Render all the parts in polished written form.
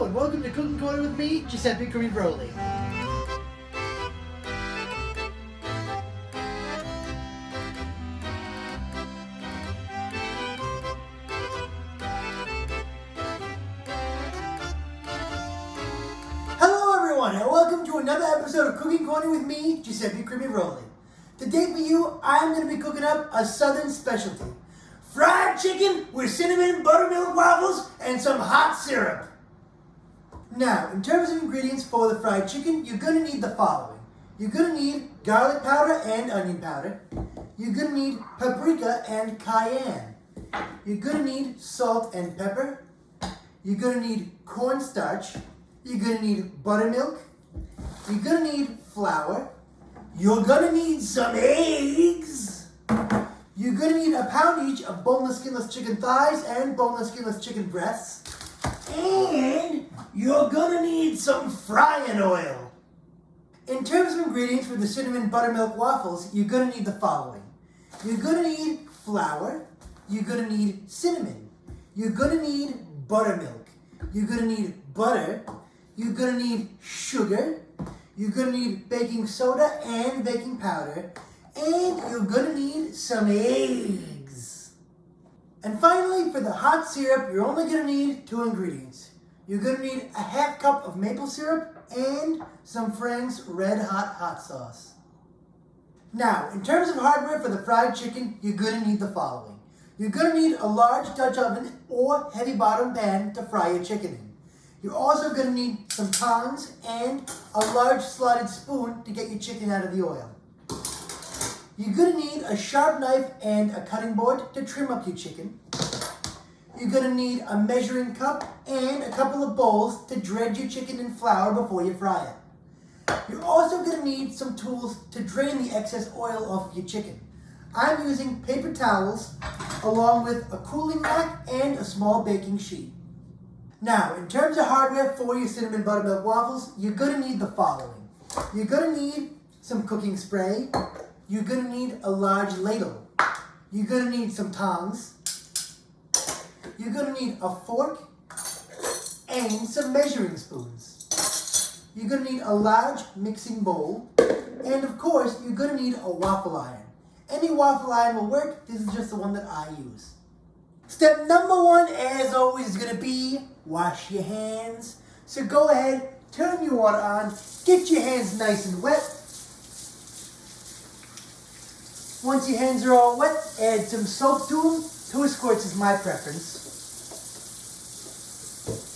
and welcome to Cooking Corner with me, Giuseppe CrimiVaroli. Hello everyone, and welcome to another episode of Cooking Corner with me, Giuseppe CrimiVaroli. Today for you, I'm going to be cooking up a southern specialty. Fried chicken with cinnamon buttermilk waffles and some hot syrup. Now, in terms of ingredients for the fried chicken, you're going to need the following. You're going to need garlic powder and onion powder. You're going to need paprika and cayenne. You're going to need salt and pepper. You're going to need cornstarch. You're going to need buttermilk. You're going to need flour. You're going to need some eggs. You're going to need a pound each of boneless, skinless chicken thighs and boneless, skinless chicken breasts. And you're going to need some frying oil. In terms of ingredients for the cinnamon buttermilk waffles, you're going to need the following. You're going to need flour. You're going to need cinnamon. You're going to need buttermilk. You're going to need butter. You're going to need sugar. You're going to need baking soda and baking powder. And you're going to need some eggs. And finally, for the hot syrup, you're only going to need 2 ingredients. You're going to need a half cup of maple syrup and some Frank's Red Hot sauce. Now, in terms of hardware for the fried chicken, you're going to need the following. You're going to need a large Dutch oven or heavy bottom pan to fry your chicken in. You're also going to need some tongs and a large slotted spoon to get your chicken out of the oil. You're going to need a sharp knife and a cutting board to trim up your chicken. You're going to need a measuring cup and a couple of bowls to dredge your chicken in flour before you fry it. You're also going to need some tools to drain the excess oil off of your chicken. I'm using paper towels along with a cooling rack and a small baking sheet. Now, in terms of hardware for your cinnamon buttermilk waffles, you're going to need the following. You're going to need some cooking spray. You're going to need a large ladle. You're going to need some tongs. You're going to need a fork and some measuring spoons. You're going to need a large mixing bowl. And of course, you're going to need a waffle iron. Any waffle iron will work. This is just the one that I use. Step number 1, as always, is going to be wash your hands. So go ahead, turn your water on, get your hands nice and wet. Once your hands are all wet, add some soap to them. 2 squirts is my preference.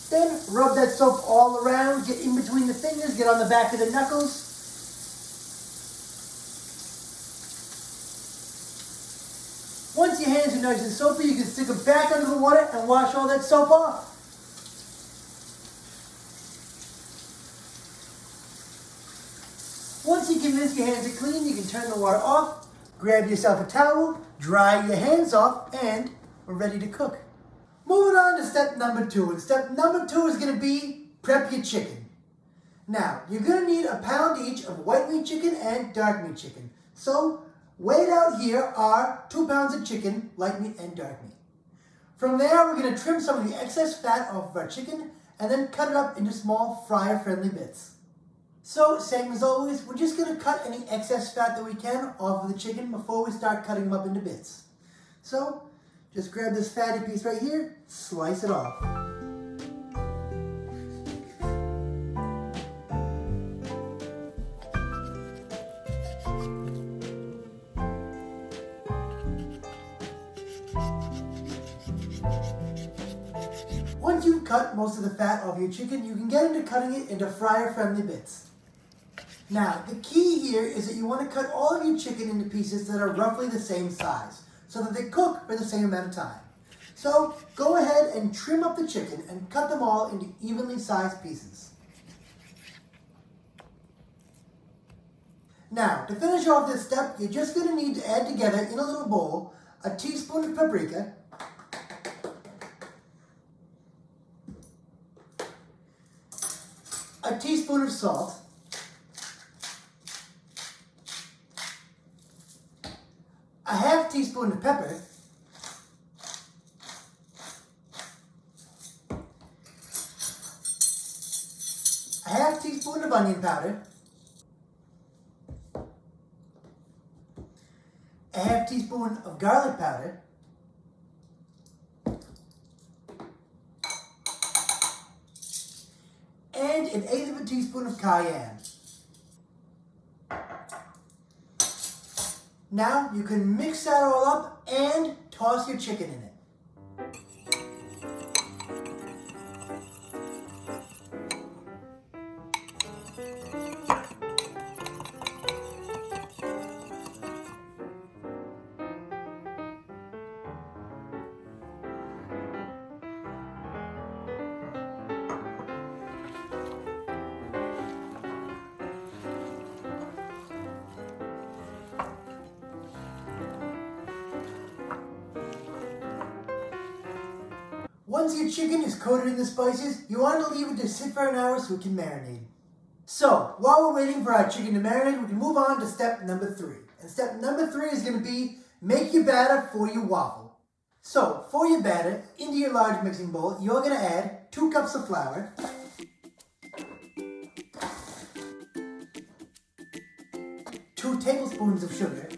Then rub that soap all around, get in between the fingers, get on the back of the knuckles. Once your hands are nice and soapy, you can stick them back under the water and wash all that soap off. Once you convince your hands are clean, you can turn the water off, grab yourself a towel, dry your hands off, and we're ready to cook. Moving on to step number 2. And step number 2 is going to be prep your chicken. Now, you're going to need a pound each of white meat chicken and dark meat chicken. So, weighed out here are 2 pounds of chicken, light meat and dark meat. From there, we're going to trim some of the excess fat off of our chicken and then cut it up into small fryer-friendly bits. So, same as always, we're just going to cut any excess fat that we can off of the chicken before we start cutting them up into bits. So, just grab this fatty piece right here, slice it off. Once you've cut most of the fat off your chicken, you can get into cutting it into fryer-friendly bits. Now, the key here is that you want to cut all of your chicken into pieces that are roughly the same size, so that they cook for the same amount of time. So, go ahead and trim up the chicken and cut them all into evenly sized pieces. Now, to finish off this step, you're just going to need to add together in a little bowl a teaspoon of paprika, a teaspoon of salt, a half teaspoon of pepper, a half teaspoon of onion powder, a half teaspoon of garlic powder, and an eighth of a teaspoon of cayenne. Now you can mix that all up and toss your chicken in it. Once your chicken is coated in the spices, you want to leave it to sit for an hour so it can marinate. So, while we're waiting for our chicken to marinate, we can move on to step number 3. And step number 3 is going to be make your batter for your waffle. So, for your batter, into your large mixing bowl, you're going to add 2 cups of flour, 2 tablespoons of sugar,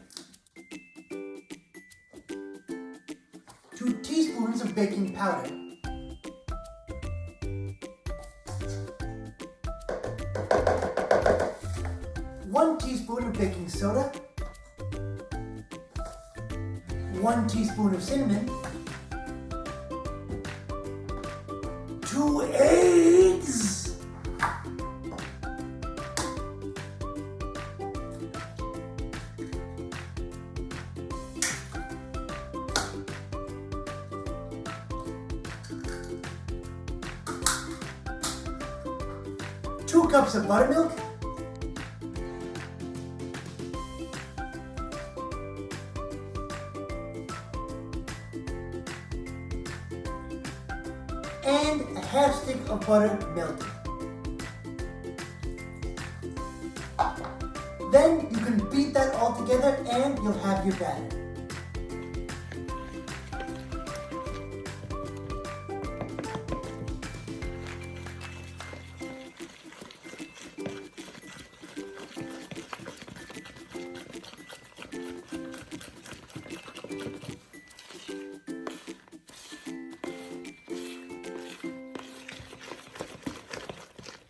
2 teaspoons of baking powder, 1 teaspoon of baking soda, 1 teaspoon of cinnamon, 2 eggs, 2 cups of buttermilk, and a half stick of buttermilk. Then you can beat that all together and you'll have your batter.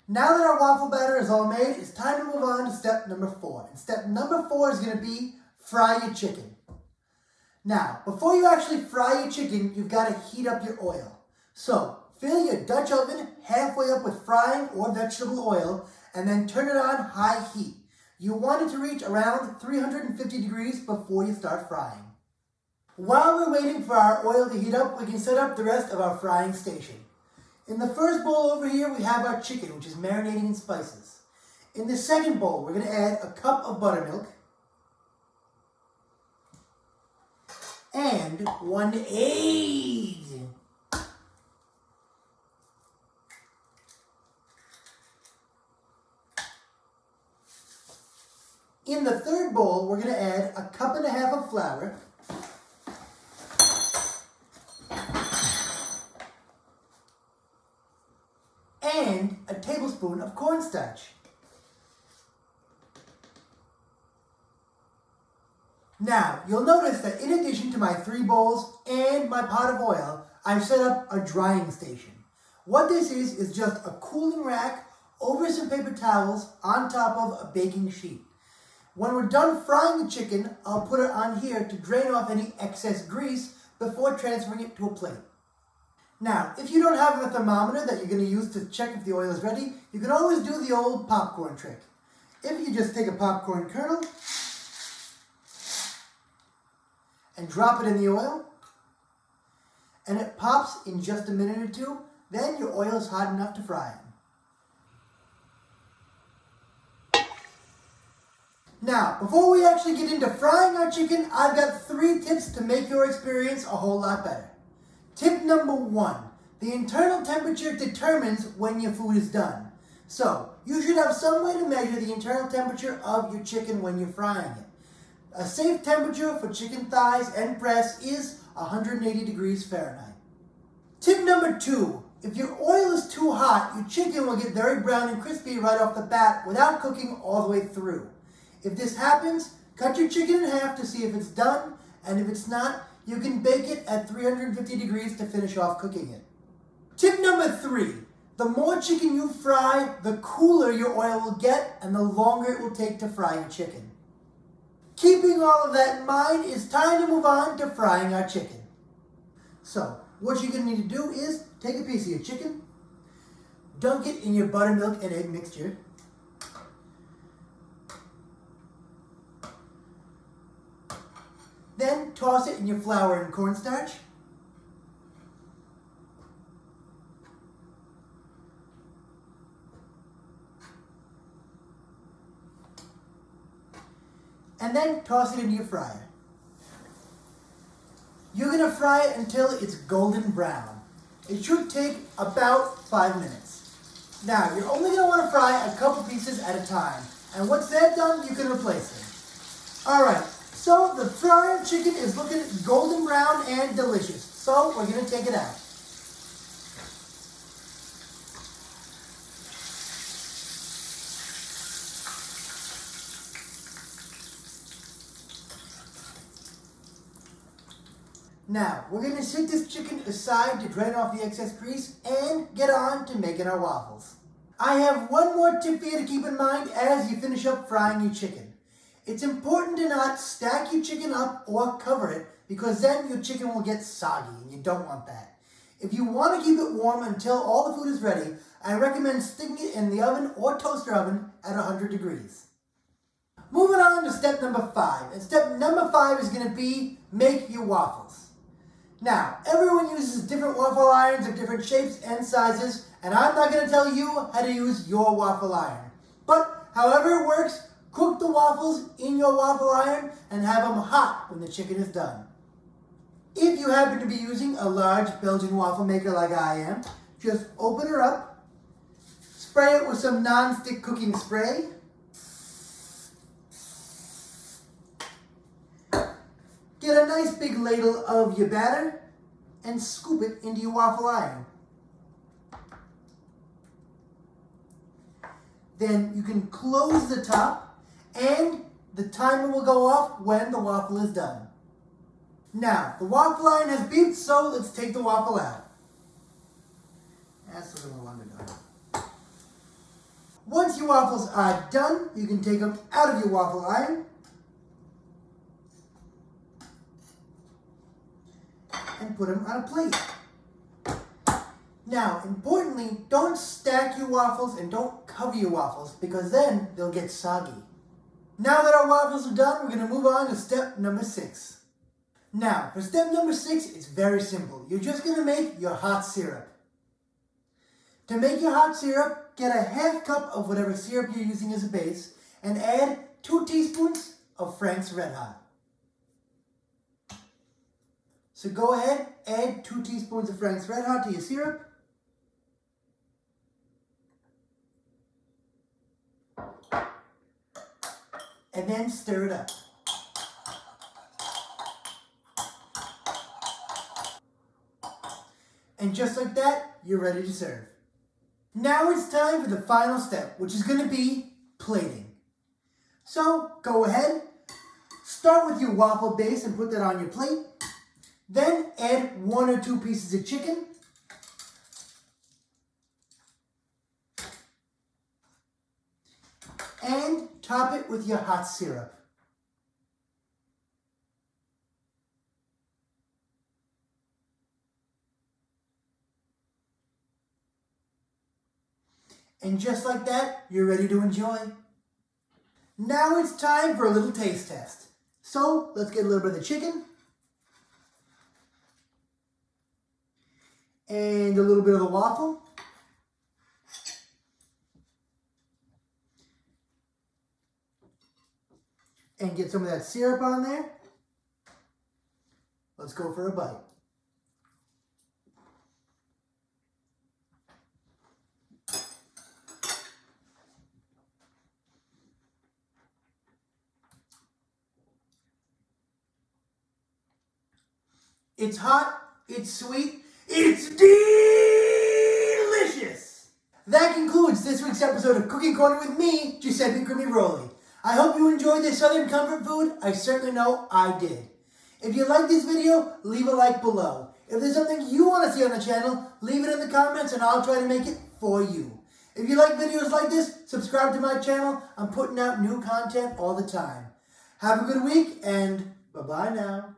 Now that our waffle batter is all made, it's time to move on to step number 4. And step number 4 is going to be fry your chicken. Now, before you actually fry your chicken, you've got to heat up your oil. So, fill your Dutch oven halfway up with frying or vegetable oil, and then turn it on high heat. You want it to reach around 350 degrees before you start frying. While we're waiting for our oil to heat up, we can set up the rest of our frying station. In the first bowl over here, we have our chicken, which is marinating in spices. In the second bowl, we're going to add a cup of buttermilk and 1 egg. In the third bowl, we're going to add a cup and a half of flour, and a tablespoon of cornstarch. Now, you'll notice that in addition to my 3 bowls and my pot of oil, I've set up a drying station. What this is just a cooling rack over some paper towels on top of a baking sheet. When we're done frying the chicken, I'll put it on here to drain off any excess grease before transferring it to a plate. Now, if you don't have a thermometer that you're going to use to check if the oil is ready, you can always do the old popcorn trick. If you just take a popcorn kernel and drop it in the oil, and it pops in just a minute or 2, then your oil is hot enough to fry it. Now, before we actually get into frying our chicken, I've got 3 tips to make your experience a whole lot better. Tip number 1, the internal temperature determines when your food is done. So, you should have some way to measure the internal temperature of your chicken when you're frying it. A safe temperature for chicken thighs and breasts is 180 degrees Fahrenheit. Tip number 2, If your oil is too hot, your chicken will get very brown and crispy right off the bat without cooking all the way through. If this happens, cut your chicken in half to see if it's done, and if it's not, you can bake it at 350 degrees to finish off cooking it. Tip number 3. The more chicken you fry, the cooler your oil will get and the longer it will take to fry your chicken. Keeping all of that in mind, it's time to move on to frying our chicken. So, what you're going to need to do is take a piece of your chicken, dunk it in your buttermilk and egg mixture, then toss it in your flour and cornstarch, and then toss it into your fryer. You're going to fry it until it's golden brown. It should take about 5 minutes. Now, you're only going to want to fry a couple pieces at a time. And once they're done, you can replace them. Alright, so the fried chicken is looking golden brown and delicious. So we're going to take it out. Now, we're going to set this chicken aside to drain off the excess grease and get on to making our waffles. I have one more tip for you to keep in mind as you finish up frying your chicken. It's important to not stack your chicken up or cover it because then your chicken will get soggy and you don't want that. If you want to keep it warm until all the food is ready, I recommend sticking it in the oven or toaster oven at 100 degrees. Moving on to step number 5. And step number 5 is going to be make your waffles. Now, everyone uses different waffle irons of different shapes and sizes, and I'm not going to tell you how to use your waffle iron. But however it works, cook the waffles in your waffle iron and have them hot when the chicken is done. If you happen to be using a large Belgian waffle maker like I am, just open her up, spray it with some non-stick cooking spray, get a nice big ladle of your batter and scoop it into your waffle iron. Then you can close the top and the timer will go off when the waffle is done. Now, the waffle iron has beeped, so let's take the waffle out. That's a little longer done. Once your waffles are done, you can take them out of your waffle iron and put them on a plate. Now, importantly, don't stack your waffles and don't cover your waffles because then they'll get soggy. Now that our waffles are done, we're going to move on to step number 6. Now, for step number 6, it's very simple. You're just going to make your hot syrup. To make your hot syrup, get a half cup of whatever syrup you're using as a base and add 2 teaspoons of Frank's Red Hot. So go ahead, add 2 teaspoons of Frank's Red Hot to your syrup. And then stir it up. And just like that, you're ready to serve. Now it's time for the final step, which is going to be plating. So go ahead, start with your waffle base and put that on your plate. Then add 1 or 2 pieces of chicken. And top it with your hot syrup. And just like that, you're ready to enjoy. Now it's time for a little taste test. So let's get a little bit of the chicken. And a little bit of the waffle. And get some of that syrup on there. Let's go for a bite. It's hot, it's sweet, it's delicious! That concludes this week's episode of Cooking Corner with me, Giuseppe CrimiVaroli. I hope you enjoyed this Southern comfort food. I certainly know I did. If you like this video, leave a like below. If there's something you want to see on the channel, leave it in the comments and I'll try to make it for you. If you like videos like this, subscribe to my channel. I'm putting out new content all the time. Have a good week and bye-bye now.